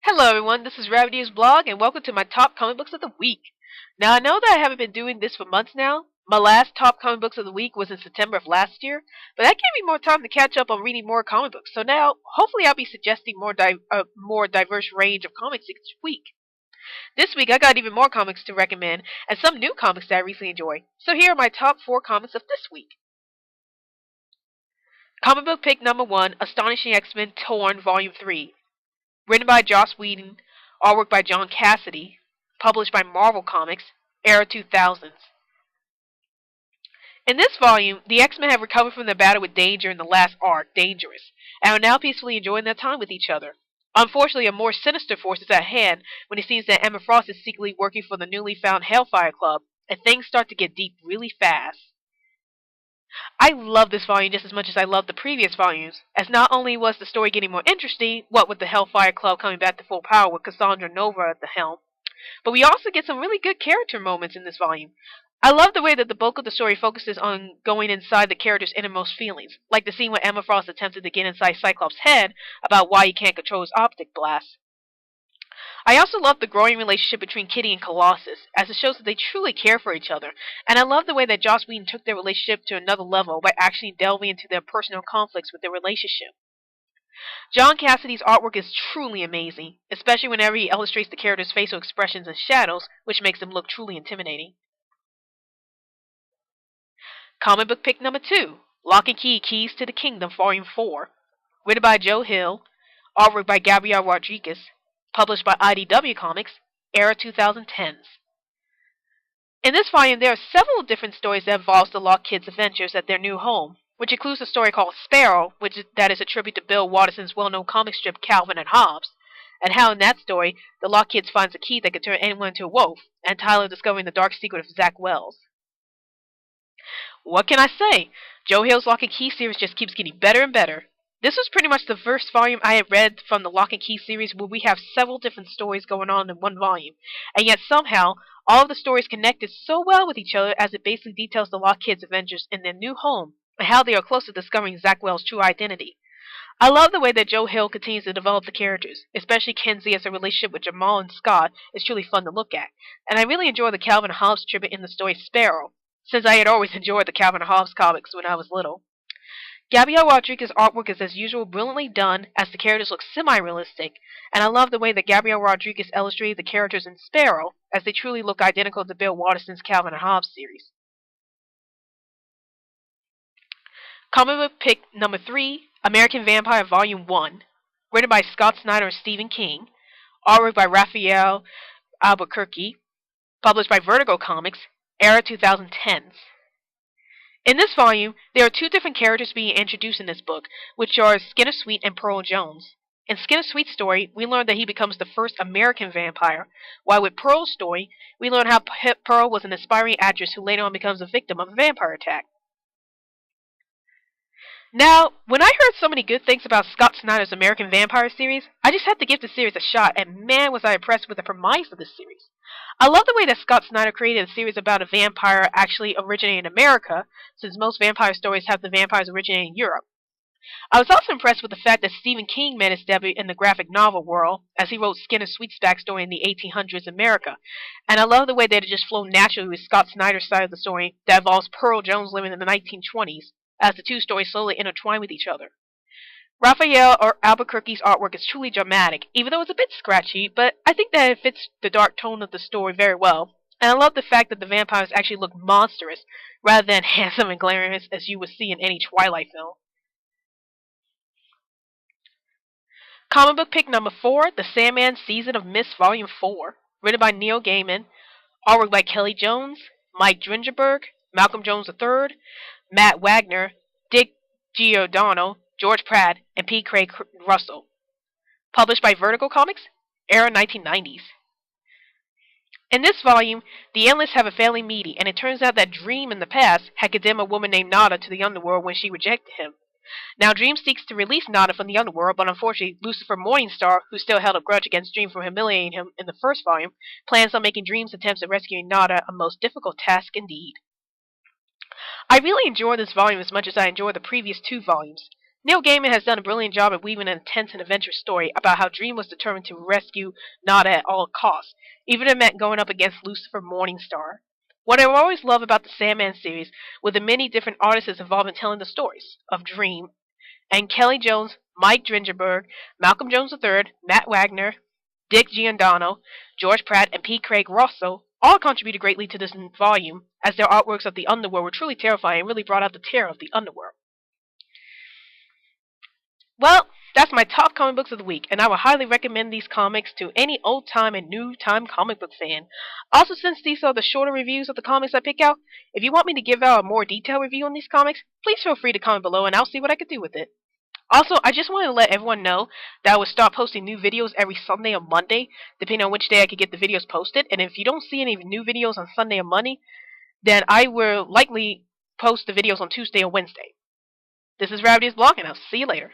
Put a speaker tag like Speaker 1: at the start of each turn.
Speaker 1: Hello everyone, this is Rabbitearsblog and welcome to my top comic books of the week. Now I know that I haven't been doing this for months now. My last top comic books of the week was in September of last year, but that gave me more time to catch up on reading more comic books. So now, hopefully I'll be suggesting more diverse range of comics each week. This week I got even more comics to recommend and some new comics that I recently enjoyed. So here are my top 4 comics of this week. Comic book pick number 1, Astonishing X-Men Torn Volume 3. Written by Joss Whedon, artwork by John Cassaday, published by Marvel Comics, era 2000s. In this volume, the X-Men have recovered from their battle with Danger in the last arc, Dangerous, and are now peacefully enjoying their time with each other. Unfortunately, a more sinister force is at hand when it seems that Emma Frost is secretly working for the newly found Hellfire Club, and things start to get deep really fast. I love this volume just as much as I loved the previous volumes, as not only was the story getting more interesting, what with the Hellfire Club coming back to full power with Cassandra Nova at the helm, but we also get some really good character moments in this volume. I love the way that the bulk of the story focuses on going inside the character's innermost feelings, like the scene where Emma Frost attempted to get inside Cyclops' head about why he can't control his optic blast. I also love the growing relationship between Kitty and Colossus, as it shows that they truly care for each other, and I love the way that Joss Whedon took their relationship to another level by actually delving into their personal conflicts with their relationship. John Cassaday's artwork is truly amazing, especially whenever he illustrates the characters' facial expressions and shadows, which makes them look truly intimidating. Comic book pick number 2, Locke and Key Keys to the Kingdom, Volume 4. Written by Joe Hill, artwork by Gabriel Rodriguez, published by IDW Comics, era 2010s. In this volume, there are several different stories that involve the Locke kids' adventures at their new home, which includes a story called Sparrow, that is a tribute to Bill Watterson's well-known comic strip Calvin and Hobbes, and how in that story, the Locke kids finds a key that could turn anyone into a wolf, and Tyler discovering the dark secret of Zach Wells. What can I say? Joe Hill's Locke and Key series just keeps getting better and better. This was pretty much the first volume I had read from the Locke and Key series where we have several different stories going on in one volume, and yet somehow all of the stories connected so well with each other as it basically details the Locke kids' adventures in their new home and how they are close to discovering Zach Wells' true identity. I love the way that Joe Hill continues to develop the characters, especially Kenzie as her relationship with Jamal and Scott is truly fun to look at, and I really enjoy the Calvin and Hobbes tribute in the story Sparrow, since I had always enjoyed the Calvin and Hobbes comics when I was little. Gabriel Rodriguez's artwork is as usual brilliantly done as the characters look semi-realistic, and I love the way that Gabriel Rodriguez illustrated the characters in Sparrow as they truly look identical to Bill Watterson's Calvin and Hobbes series. Comic book pick number 3, American Vampire Volume 1, written by Scott Snyder and Stephen King, artwork by Raphael Albuquerque, published by Vertigo Comics, era 2010s. In this volume, there are 2 different characters being introduced in this book, which are Skinner Sweet and Pearl Jones. In Skinner Sweet's story, we learn that he becomes the first American vampire, while with Pearl's story, we learn how Pearl was an aspiring actress who later on becomes a victim of a vampire attack. Now, when I heard so many good things about Scott Snyder's American Vampire series, I just had to give the series a shot, and man was I impressed with the premise of this series. I love the way that Scott Snyder created a series about a vampire actually originating in America, since most vampire stories have the vampires originating in Europe. I was also impressed with the fact that Stephen King made his debut in the graphic novel world, as he wrote Skinner Sweet's backstory in the 1800s America, and I love the way that it just flowed naturally with Scott Snyder's side of the story that involves Pearl Jones living in the 1920s, as the 2 stories slowly intertwine with each other. Raphael Albuquerque's artwork is truly dramatic, even though it's a bit scratchy, but I think that it fits the dark tone of the story very well, and I love the fact that the vampires actually look monstrous, rather than handsome and glamorous as you would see in any Twilight film. Comic book pick number 4, The Sandman Season of Mist Volume 4, written by Neil Gaiman, artwork by Kelly Jones, Mike Dringenberg, Malcolm Jones III, Matt Wagner, Dick Giordano, George Pratt, and P. Craig Russell. Published by Vertigo Comics, era 1990s. In this volume, the Endless have a family meeting, and it turns out that Dream in the past had condemned a woman named Nada to the underworld when she rejected him. Now Dream seeks to release Nada from the underworld, but unfortunately Lucifer Morningstar, who still held a grudge against Dream for humiliating him in the first volume, plans on making Dream's attempts at rescuing Nada a most difficult task indeed. I really enjoy this volume as much as I enjoyed the previous 2 volumes. Neil Gaiman has done a brilliant job at weaving an intense and adventurous story about how Dream was determined to rescue Nada at all costs, even if it meant going up against Lucifer Morningstar. What I always love about the Sandman series were the many different artists involved in telling the stories of Dream, and Kelly Jones, Mike Dringenberg, Malcolm Jones III, Matt Wagner, Dick Giordano, George Pratt, and P. Craig Rosso all contributed greatly to this volume, as their artworks of the underworld were truly terrifying and really brought out the terror of the underworld. Well, that's my top comic books of the week, and I would highly recommend these comics to any old-time and new-time comic book fan. Also, since these are the shorter reviews of the comics I pick out, if you want me to give out a more detailed review on these comics, please feel free to comment below and I'll see what I can do with it. Also, I just wanted to let everyone know that I would start posting new videos every Sunday or Monday, depending on which day I could get the videos posted, and if you don't see any new videos on Sunday or Monday, then I will likely post the videos on Tuesday or Wednesday. This is Rabbitearsblog, and I'll see you later.